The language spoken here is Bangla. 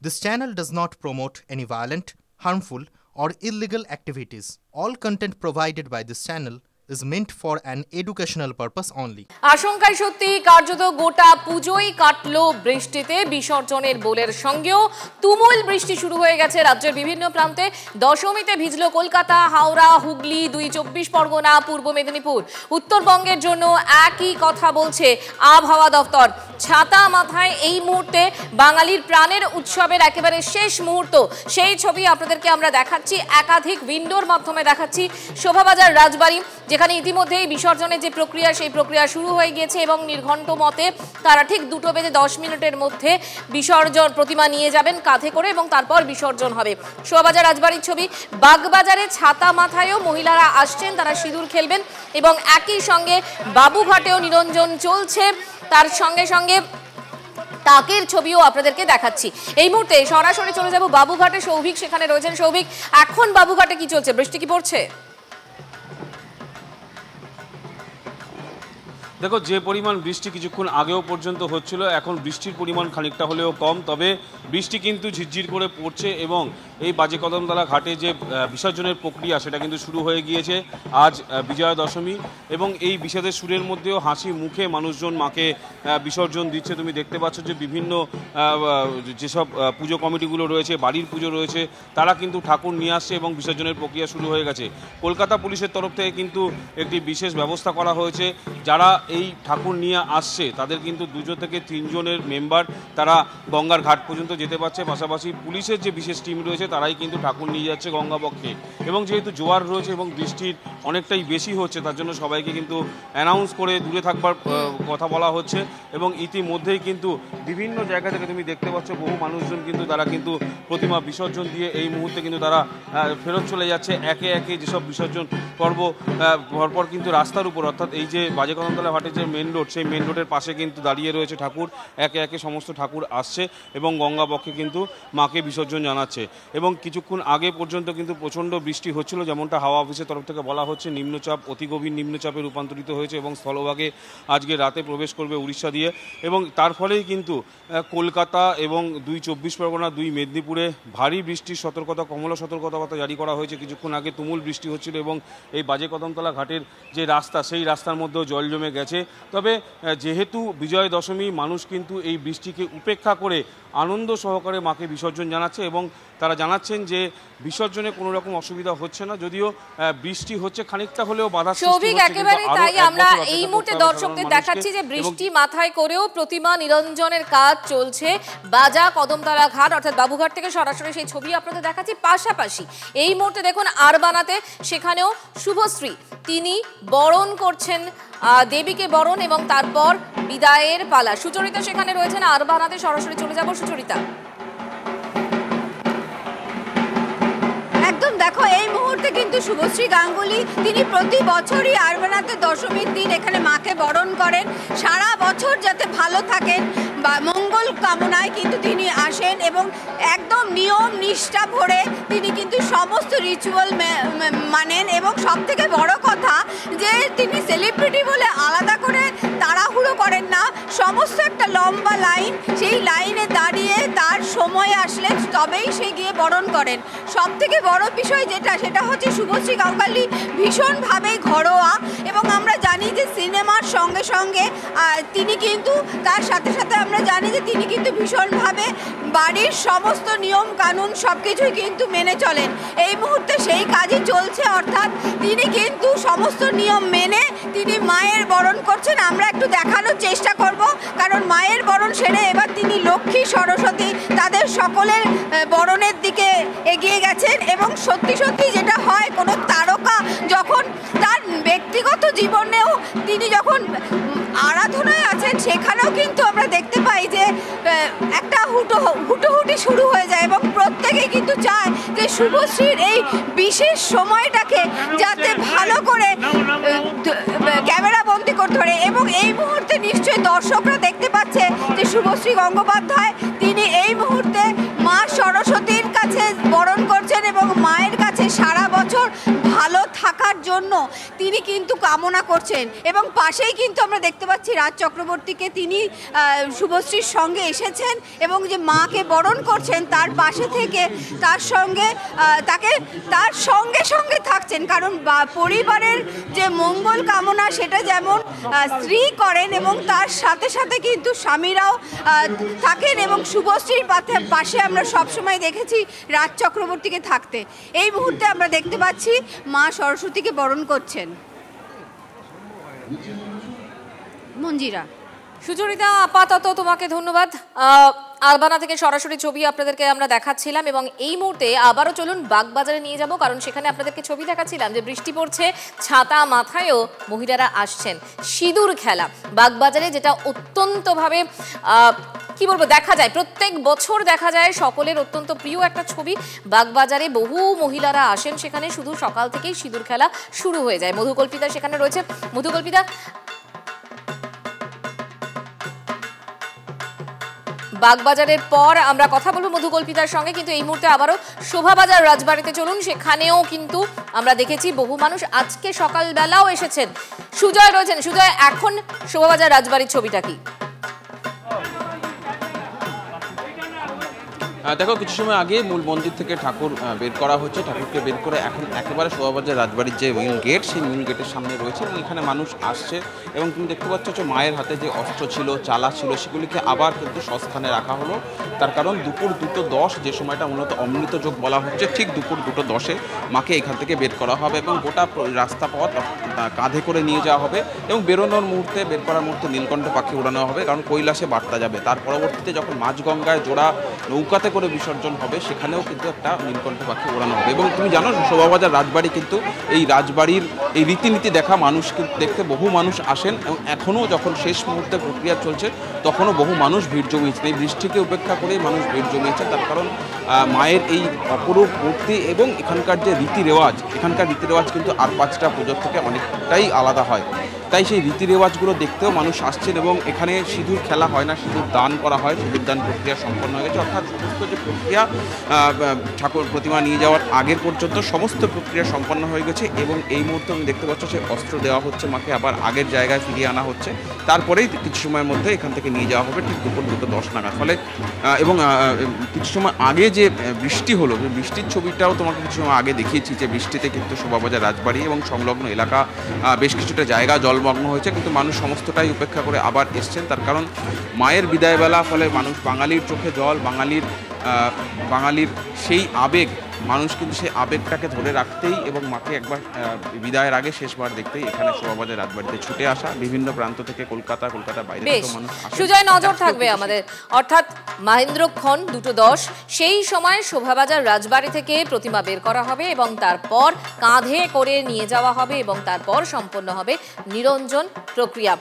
This channel does not promote any violent, harmful, or illegal activities. All content provided by this channel is meant for an educational purpose only. আশঙ্কায় সত্যি কার্যত গোটা পুজোই কাটলো বৃষ্টিতে। বিসর্জনের বোলের সঙ্গেও তুমুল বৃষ্টি শুরু হয়ে গেছে রাজ্যের বিভিন্ন প্রান্তে। দশমীতে ভিজল কলকাতা, হাওড়া, হুগলি, ২ পরগনা, পূর্ব মেদিনীপুর। উত্তরবঙ্গের জন্য একই কথা বলছে আবহাওয়া দপ্তর। ছাতা মাথায় এই মুহূর্তে বাঙালির প্রাণের উৎসবের একেবারে শেষ মুহূর্ত, সেই ছবি আপনাদেরকে আমরা দেখাচ্ছি, একাধিক উইন্ডোর মাধ্যমে দেখাচ্ছি। শোভাবাজার রাজবাড়ি, যেখানে ইতিমধ্যেই বিসর্জনের যে প্রক্রিয়া, সেই প্রক্রিয়া শুরু হয়ে গিয়েছে এবং নির্ঘণ্ট মতে তারা ঠিক 2:10 মধ্যে বিসর্জন প্রতিমা নিয়ে যাবেন কাঁধে করে এবং তারপর বিসর্জন হবে। শোভাবাজার রাজবাড়ির ছবি। বাগবাজারে ছাতা মাথায়ও মহিলারা আসছেন, তারা সিঁদুর খেলবেন এবং একই সঙ্গে বাবুঘাটেও নিরঞ্জন চলছে। তার সঙ্গে সঙ্গে তাকের ছবিও আপনাদেরকে দেখাচ্ছি। এই মুহূর্তে সরাসরি চলে যাব বাবুঘাটে। সৌভিক সেখানে রয়েছেন। সৌভিক, এখন বাবুঘাটে কি চলছে? বৃষ্টি কি পড়ছে? দেখো, যে পরিমাণ বৃষ্টি কিছুক্ষণ আগেও পর্যন্ত হচ্ছিল, এখন বৃষ্টির পরিমাণ খানিকটা হলেও কম। তবে বৃষ্টি কিন্তু ঝিরঝির করে পড়ছে এবং এই বাজে কদমতলা ঘাটে যে বিসর্জনের প্রক্রিয়া, সেটা কিন্তু শুরু হয়ে গিয়েছে। আজ বিজয়া দশমী এবং এই বিষাদের সুরের মধ্যেও হাসি মুখে মানুষজন মাকে বিসর্জন দিচ্ছে। তুমি দেখতে পাচ্ছ যে বিভিন্ন যেসব পুজো কমিটিগুলো রয়েছে, বাড়ির পুজো রয়েছে, তারা কিন্তু ঠাকুর নিয়ে আসছে এবং বিসর্জনের প্রক্রিয়া শুরু হয়ে গেছে। কলকাতা পুলিশের তরফ থেকে কিন্তু একটি বিশেষ ব্যবস্থা করা হয়েছে। যারা এই ঠাকুর নিয়ে আসছে তাদের কিন্তু 2 থেকে 3 জনের মেম্বার তারা গঙ্গার ঘাট পর্যন্ত যেতে পারছে। পাশাপাশি পুলিশের যে বিশেষ টিম রয়েছে তারাই কিন্তু ঠাকুর নিয়ে যাচ্ছে গঙ্গাবক্ষে। এবং যেহেতু জোয়ার রয়েছে এবং বৃষ্টির অনেকটাই বেশি হচ্ছে, তার জন্য সবাইকে কিন্তু অ্যানাউন্স করে দূরে থাকবার কথা বলা হচ্ছে। এবং ইতিমধ্যেই কিন্তু বিভিন্ন জায়গা থেকে তুমি দেখতে পাচ্ছ বহু মানুষজন কিন্তু তারা কিন্তু প্রতিমা বিসর্জন দিয়ে এই মুহূর্তে কিন্তু তারা ফেরত চলে যাচ্ছে। একে একে যেসব বিসর্জন পর্ব পরপর কিন্তু রাস্তার উপর, অর্থাৎ এই যে বাজে কদমতলা ঘাটের যে মেন রোড, সেই মেন রোডের পাশে কিন্তু দাঁড়িয়ে রয়েছে ঠাকুর। একে একে সমস্ত ঠাকুর আসছে এবং গঙ্গাবক্ষে কিন্তু মাকে বিসর্জন জানাচ্ছে। এবং কিছুক্ষণ আগে পর্যন্ত কিন্তু প্রচণ্ড বৃষ্টি হচ্ছিল, যেমনটা হাওয়া অফিসের তরফ থেকে বলা হচ্ছে। নিম্নচাপ অতি গভীর নিম্নচাপে রূপান্তরিত হয়েছে এবং স্থলভাগে আজকে রাতে প্রবেশ করবে উড়িষ্যা দিয়ে। এবং তার ফলেই কিন্তু কলকাতা এবং 2 পরগনা, 2 মেদিনীপুরে ভারী বৃষ্টির সতর্কতা, কমলা সতর্কতা জারি করা হয়েছে। কিছুক্ষণ আগে তুমুল বৃষ্টি হচ্ছিল এবং এই বাজে কদমতলা ঘাটের যে রাস্তা, সেই রাস্তার মধ্যেও জল জমে গেছে। তবে যেহেতু বিজয়া দশমী, মানুষ কিন্তু এই বৃষ্টিকে উপেক্ষা করে আনন্দ সহকারে মাকে বিসর্জন জানাচ্ছে এবং তারা জানাচ্ছেন যে বিসর্জনে কোনো রকম অসুবিধা হচ্ছে না, যদিও বৃষ্টি হচ্ছে, খানিকটা হলেও বাধা সৃষ্টি হচ্ছে। একেবারে তাই আমরা এই মুহূর্তে দর্শকদের দেখাচ্ছি যে বৃষ্টি মাথায় করেও প্রতিমা নিরঞ্জনের কাজ চলছে বাজা কদমতলা ঘাট, অর্থাৎ বাবুঘাট থেকে সরাসরি সেই ছবি আপনাদের দেখাচ্ছি। পাশাপাশি এই মুহূর্তে দেখুন আরবানাতে, সেখানেও শুভশ্রী তিনি বরণ করছেন দেবীকে বরণ এবং তারপর বিদায়ের পালা। সুচরিতা সেখানে রয়েছেন আরবানাতে, সরাসরি চলে যাব সুচরিতা। একদম দেখো, এই মুহূর্তে কিন্তু শুভশ্রী গাঙ্গুলি তিনি প্রতি বছরই আরবানাতে দশমীর দিন এখানে মাকে বরণ করেন। সারা বছর যাতে ভালো থাকেন বা মঙ্গল কামনায় কিন্তু তিনি আসেন এবং একদম নিয়ম নিষ্ঠা ভরে তিনি কিন্তু সমস্ত রিচুয়াল মানেন। এবং সব থেকে বড় কথা যে তিনি সেলিব্রিটি বলে আলাদা করে তাড়াহুড়ো করেন না। সমস্ত একটা লম্বা লাইন, সেই লাইনে দাঁড়িয়ে তার সময় আসলে তবেই সে গিয়ে বরণ করেন। সব থেকে বড় বিষয় যেটা, সেটা হচ্ছে শুভশ্রী গাঙ্গুলি ভীষণভাবে ঘরোয়া এবং আমরা জানি যে সিনেমার সঙ্গে সঙ্গে তিনি কিন্তু তার সাথে সাথে আমরা জানি যে তিনি কিন্তু ভীষণভাবে বাড়ির সমস্ত নিয়ম কানুন সব কিছুই কিন্তু মেনে চলেন। এই মুহূর্তে সেই কাজই চলছে, অর্থাৎ তিনি কিন্তু সমস্ত নিয়ম মেনে তিনি মায়ের বরণ করছেন। আমরা একটু দেখানোর চেষ্টা করব, কারণ মায়ের বরণ সেরে এবার তিনি লক্ষ্মী, সরস্বতী তাদের সকলের বরণের দিকে এগিয়ে গেছেন। এবং সত্যি সত্যি যেটা হয়, কোনো তারকা যখন তার ব্যক্তিগত জীবনেও তিনি যখন আরাধনায় আছেন, সেখানেও কিন্তু আমরা দেখতে পাই যে একটা হুটোহুটি শুরু হয়ে যায় এবং প্রত্যেকেই কিন্তু চায় যে শুভশ্রীর এই বিশেষ সময়টাকে যাতে ভালো করে ক্যামেরা বন্দি করতে পারে। এবং এই মুহূর্তে নিশ্চয়ই দর্শকরা দেখতে পাচ্ছে যে শুভশ্রী গঙ্গোপাধ্যায় তিনি এই মুহূর্তে মা সরস্বতীর কাছে বরণ করছেন এবং মায়ের কাছে সারা বছর ভালো থাকার জন্য জন্য তিনি কিন্তু কামনা করছেন। এবং পাশেই কিন্তু আমরা দেখতে পাচ্ছি রাজ চক্রবর্তীকে, তিনি শুভশ্রীর সঙ্গে এসেছেন এবং যে মাকে বরণ করছেন তার পাশে থেকে তার সঙ্গে তার সঙ্গে সঙ্গে থাকছেন। কারণ পরিবারের যে মঙ্গল কামনা সেটা যেমন স্ত্রী করেন এবং তার সাথে সাথে কিন্তু স্বামীরাও থাকেন, এবং শুভশ্রীর পাশে আমরা সবসময় দেখেছি রাজ চক্রবর্তীকে থাকতে। এই মুহূর্তে আমরা দেখতে পাচ্ছি মা সরস্বতীকে বরণ করছেন। মঞ্জিরা। সুচরিতা, আপাতত তোমাকে ধন্যবাদ। আলবানা থেকে সরাসরি ছবি আপনাদেরকে আমরা দেখাচ্ছিলাম এবং এই মুহূর্তে আবারও চলুন বাগবাজারে নিয়ে যাব, কারণ সেখানে আপনাদেরকে ছবি দেখাচ্ছিলাম যে বৃষ্টি পড়ছে, ছাতা মাথায়ও মহিলারা আসছেন। সিঁদুর খেলা বাগবাজারে, যেটা অত্যন্তভাবে কি বলবো দেখা যায়, প্রত্যেক বছর দেখা যায়, সকলের অত্যন্ত প্রিয় একটা ছবি। বাগবাজারে বহু মহিলারা আসেন, সেখানে শুধু সকাল থেকেই সিঁদুর খেলা শুরু হয়ে যায়। মধুকল্পিতা সেখানে রয়েছে। মধুকল্পিতা, বাগবাজারের পর আমরা কথা বলবো মধুকল্পিতার সঙ্গে, কিন্তু এই মুহূর্তে আবারও শোভাবাজার রাজবাড়িতে চলুন। সেখানেও কিন্তু আমরা দেখেছি বহু মানুষ আজকে সকালবেলাও এসেছেন। সুজয় রয়েছেন। সুজয়, এখন শোভাবাজার রাজবাড়ির ছবিটা কি? দেখো, কিছু সময় আগে মূল মন্দির থেকে ঠাকুর বের করা হচ্ছে। ঠাকুরকে বের করে এখন একেবারে শোভাবাজার রাজবাড়ির যে মেইন গেট, সেই মেইন গেটের সামনে রয়েছে এবং এখানে মানুষ আসছে। এবং তুমি দেখতে পাচ্ছ যে মায়ের হাতে যে অস্ত্র ছিল, চালা ছিল, সেগুলিকে আবার কিন্তু সস্থানে রাখা হলো। তার কারণ দুপুর 2:10 যে সময়টা মূলত অমৃত যোগ বলা হচ্ছে, ঠিক দুপুর 2:10 মাকে এখান থেকে বের করা হবে এবং গোটা রাস্তা পথ কাঁধে করে নিয়ে যাওয়া হবে এবং বেরোনোর মুহূর্তে, বের করার মুহূর্তে নীলকণ্ঠ পাখি উড়ানো হবে, কারণ কৈলাসে বার্তা যাবে। তার পরবর্তীতে যখন মাঝগঙ্গায় জোড়া নৌকাতে করে বিসর্জন হবে, সেখানেও কিন্তু একটা নীলকণ্ঠ পাখি ওড়ানো হবে। এবং তুমি জানো, শোভাবাজার রাজবাড়ি কিন্তু এই রাজবাড়ির এই রীতিনীতি দেখা মানুষ কিন্তু দেখতে বহু মানুষ আসেন এবং এখনও যখন শেষ মুহূর্তে প্রক্রিয়া চলছে তখনও বহু মানুষ ভিড় জমিয়েছেন। এই বৃষ্টিকে উপেক্ষা করেই মানুষ ভিড় জমিয়েছেন। তার কারণ মায়ের এই অপরূপ মূর্তি এবং এখানকার যে রীতিরেওয়াজ, এখানকার রীতিরেওয়াজ কিন্তু আর 5টা পুজোর থেকে অনেকটাই আলাদা হয়। তাই সেই রীতিরেওয়াজগুলো দেখতেও মানুষ আসছেন এবং এখানে সিঁদুর খেলা হয় না, সিঁদুর দান করা হয়। সিঁদুর দান প্রক্রিয়া সম্পন্ন হয়ে গেছে, অর্থাৎ সমস্ত যে প্রক্রিয়া ঠাকুর প্রতিমা নিয়ে যাওয়ার আগের পর্যন্ত সমস্ত প্রক্রিয়া সম্পন্ন হয়ে গেছে। এবং এই মুহূর্তে আমি দেখতে পাচ্ছ সে অস্ত্র দেওয়া হচ্ছে, মাকে আবার আগের জায়গায় ফিরিয়ে আনা হচ্ছে। তারপরেই কিছু সময়ের মধ্যে এখান থেকে নিয়ে যাওয়া হবে ঠিক দুপুর 2:10 নাগাদ। ফলে এবং কিছু সময় আগে যে বৃষ্টি হলো, বৃষ্টির ছবিটাও তোমাকে কিছু সময় আগে দেখিয়েছি যে বৃষ্টিতে কিন্তু শোভাবাজার রাজবাড়ি এবং সংলগ্ন এলাকা বেশ কিছুটা জায়গা জলমগ্ন হয়েছে, কিন্তু মানুষ সমস্তটাই উপেক্ষা করে আবার এসছেন। তার কারণ মায়ের বিদায়বেলা, ফলে মানুষ, বাঙালির চোখে জল, বাঙালির সেই আবেগ, মানুষ কিন্তু সেই আবেগটাকে ধরে রাখতেই এবং মাকে একবার বিদায়ের আগে শেষবার দেখতেই এখানে শোভাবাজার রাজবাড়িতে ছুটে আসা বিভিন্ন প্রান্ত থেকে, কলকাতার বাইরে থেকে মানুষ আসে। সুজয়, নজর থাকবে আমাদের, অর্থাৎ মহেন্দ্রক্ষণ 2:10 সেই সময় শোভাবাজার রাজবাড়ি থেকে প্রতিমা বের করা হবে এবং তারপর কাঁধে করে নিয়ে যাওয়া হবে এবং তারপর সম্পন্ন হবে নিরঞ্জন প্রক্রিয়া।